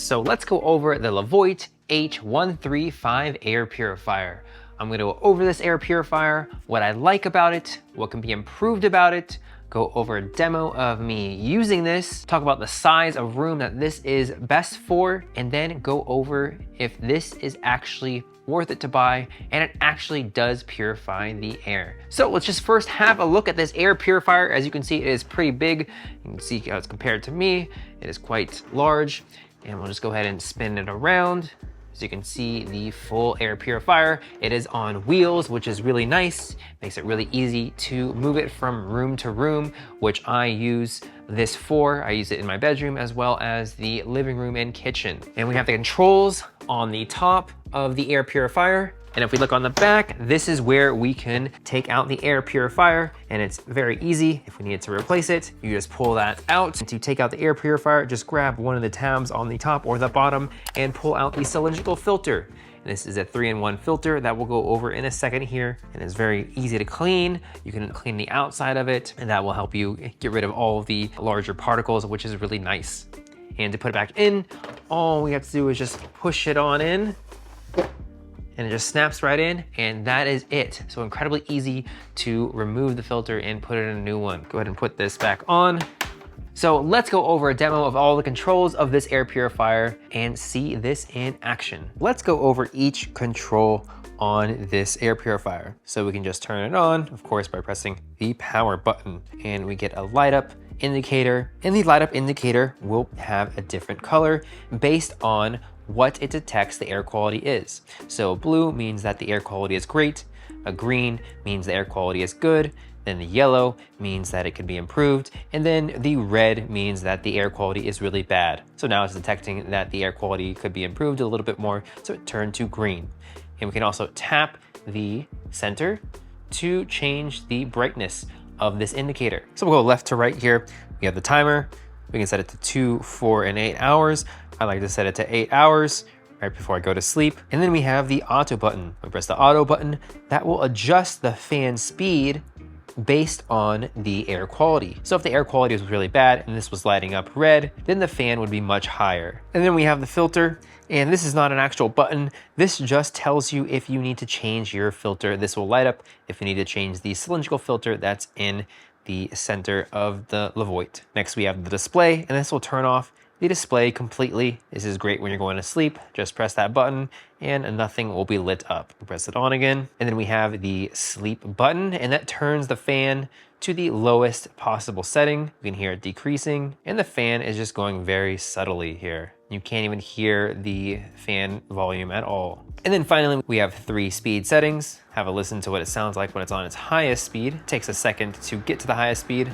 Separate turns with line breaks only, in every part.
So let's go over the Levoit H135 Air Purifier. I'm gonna go over this air purifier, what I like about it, what can be improved about it, go over a demo of me using this, talk about the size of room that this is best for, and then go over if this is actually worth it to buy and it actually does purify the air. So let's just first have a look at this air purifier. As you can see, it is pretty big. You can see how it's compared to me. It is quite large, and we'll just go ahead and spin it around. As you can see, the full air purifier, it is on wheels, which is really nice. Makes it really easy to move it from room to room, which I use this for. I use it in my bedroom as well as the living room and kitchen. And we have the controls on the top of the air purifier. And if we look on the back, this is where we can take out the air purifier, and it's very easy. If we needed to replace it, you just pull that out. And to take out the air purifier, just grab one of the tabs on the top or the bottom and pull out the cylindrical filter. And this is a 3-in-1 filter that we'll go over in a second here. And it's very easy to clean. You can clean the outside of it, and that will help you get rid of all of the larger particles, which is really nice. And to put it back in, all we have to do is just push it on in, and it just snaps right in, and that is it. So incredibly easy to remove the filter and put it in a new one. Go ahead and put this back on. So let's go over a demo of all the controls of this air purifier and see this in action. Let's go over each control on this air purifier. So we can just turn it on, of course, by pressing the power button, and we get a light up indicator, and the light up indicator will have a different color based on what it detects the air quality is. So blue means that the air quality is great, a green means the air quality is good, then the yellow means that it could be improved, and then the red means that the air quality is really bad. So now it's detecting that the air quality could be improved a little bit more, so it turned to green. And we can also tap the center to change the brightness of this indicator. So we'll go left to right here. We have the timer. We can set it to 2, 4, and 8 hours. I like to set it to 8 hours right before I go to sleep. And then we have the auto button. We press the auto button. That will adjust the fan speed based on the air quality. So if the air quality was really bad and this was lighting up red, then the fan would be much higher. And then we have the filter, and this is not an actual button. This just tells you if you need to change your filter. This will light up if you need to change the cylindrical filter that's in the center of the Levoit. Next, we have the display, and this will turn off the display completely. This is great when you're going to sleep. Just press that button and nothing will be lit up. Press it on again. And then we have the sleep button, and that turns the fan to the lowest possible setting. You can hear it decreasing, and the fan is just going very subtly here. You can't even hear the fan volume at all. And then finally, we have 3 speed settings. Have a listen to what it sounds like when it's on its highest speed. It takes a second to get to the highest speed.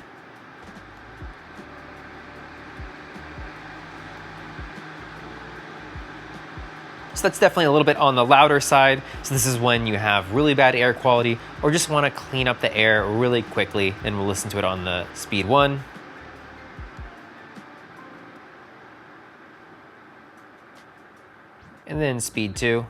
So that's definitely a little bit on the louder side. So this is when you have really bad air quality or just want to clean up the air really quickly. And we'll listen to it on the speed 1. And then speed 2.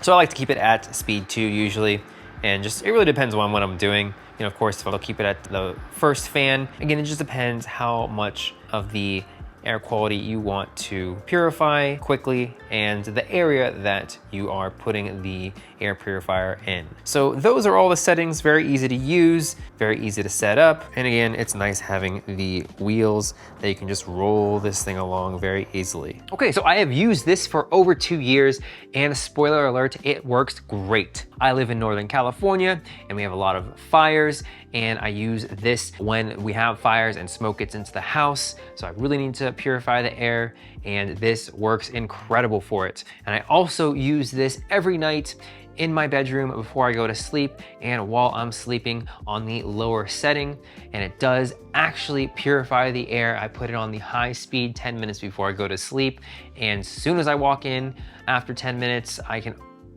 So I like to keep it at speed 2 usually, and just, it really depends on what I'm doing. You know, of course, if I'll keep it at the first fan, again, it just depends how much of the air quality you want to purify quickly and the area that you are putting the air purifier in. So those are all the settings, very easy to use, very easy to set up. And again, it's nice having the wheels that you can just roll this thing along very easily. Okay, so I have used this for over 2 years, and spoiler alert, it works great. I live in Northern California and we have a lot of fires, and I use this when we have fires and smoke gets into the house. So I really need to purify the air, and this works incredible for it. And I also use this every night in my bedroom before I go to sleep and while I'm sleeping on the lower setting, and it does actually purify the air. I put it on the high speed 10 minutes before I go to sleep, and as soon as I walk in after 10 minutes, I can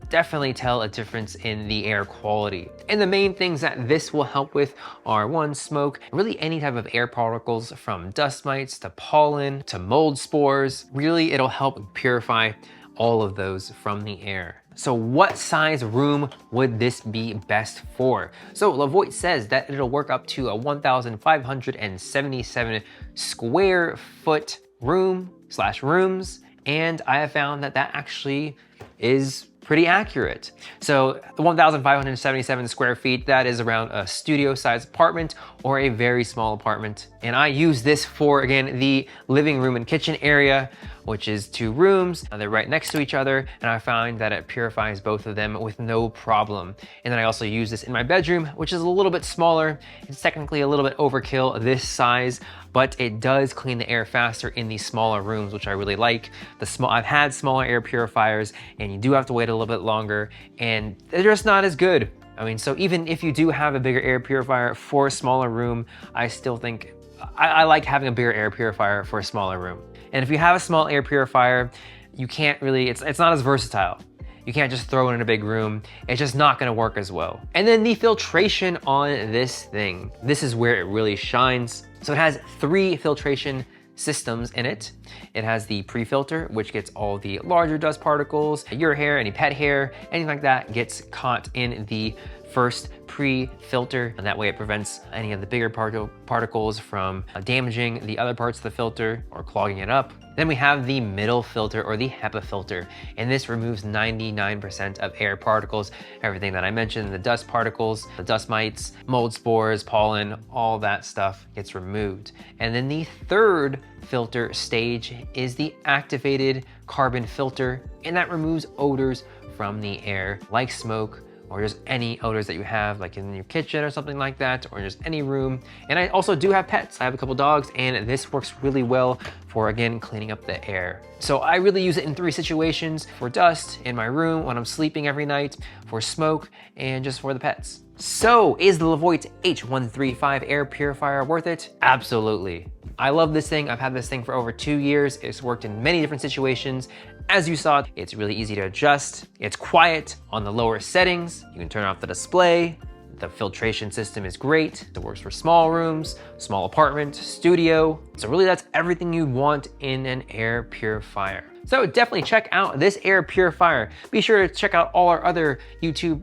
definitely tell a difference in the air quality. And the main things that this will help with are 1, smoke, really any type of air particles from dust mites to pollen to mold spores. Really, it'll help purify all of those from the air. So what size room would this be best for? So Levoit says that it'll work up to a 1,577 square foot room/rooms, and I have found that that actually is pretty accurate. So the 1,577 square feet, that is around a studio sized apartment or a very small apartment. And I use this for, again, the living room and kitchen area, which is 2 rooms. They're right next to each other, and I find that it purifies both of them with no problem. And then I also use this in my bedroom, which is a little bit smaller. It's technically a little bit overkill this size, but it does clean the air faster in these smaller rooms, which I really like. I've had smaller air purifiers, and you do have to wait a little bit longer, and they're just not as good. I mean, so even if you do have a bigger air purifier for a smaller room, I still think I like having a bigger air purifier for a smaller room. And if you have a small air purifier, you can't really, it's not as versatile. You can't just throw it in a big room. It's just not gonna work as well. And then the filtration on this thing. This is where it really shines. So it has 3 filtration systems in it. It has the pre-filter, which gets all the larger dust particles, your hair, any pet hair, anything like that gets caught in the first pre-filter, and that way it prevents any of the bigger particles from damaging the other parts of the filter or clogging it up. Then we have the middle filter, or the HEPA filter, and this removes 99% of air particles, everything that I mentioned, the dust particles, the dust mites, mold spores, pollen, all that stuff gets removed. And then the third filter stage is the activated carbon filter, and that removes odors from the air, like smoke, or just any odors that you have, like in your kitchen or something like that, or just any room. And I also do have pets. I have a couple dogs, and this works really well for, again, cleaning up the air. So I really use it in 3 situations: for dust, in my room, when I'm sleeping every night, for smoke, and just for the pets. So is the Levoit H135 Air Purifier worth it? Absolutely. I love this thing. I've had this thing for over 2 years. It's worked in many different situations. As you saw, it's really easy to adjust. It's quiet on the lower settings. You can turn off the display. The filtration system is great. It works for small rooms, small apartment, studio. So really that's everything you'd want in an air purifier. So definitely check out this air purifier. Be sure to check out all our other review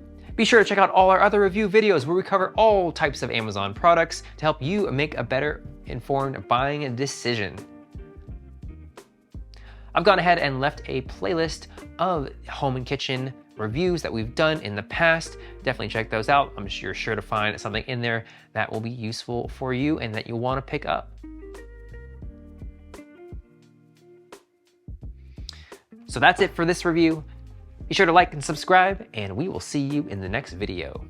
videos where we cover all types of Amazon products to help you make a better informed buying decision. I've gone ahead and left a playlist of home and kitchen reviews that we've done in the past. Definitely check those out. I'm sure you're sure to find something in there that will be useful for you and that you'll want to pick up. So that's it for this review. Be sure to like and subscribe, and we will see you in the next video.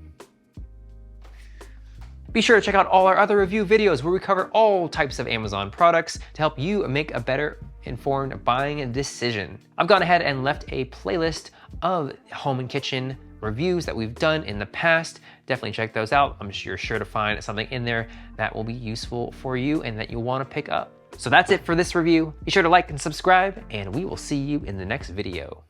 Be sure to check out all our other review videos where we cover all types of Amazon products to help you make a better informed buying decision. I've gone ahead and left a playlist of home and kitchen reviews that we've done in the past. Definitely check those out. I'm sure you're sure to find something in there that will be useful for you and that you'll want to pick up. So that's it for this review. Be sure to like and subscribe, and we will see you in the next video.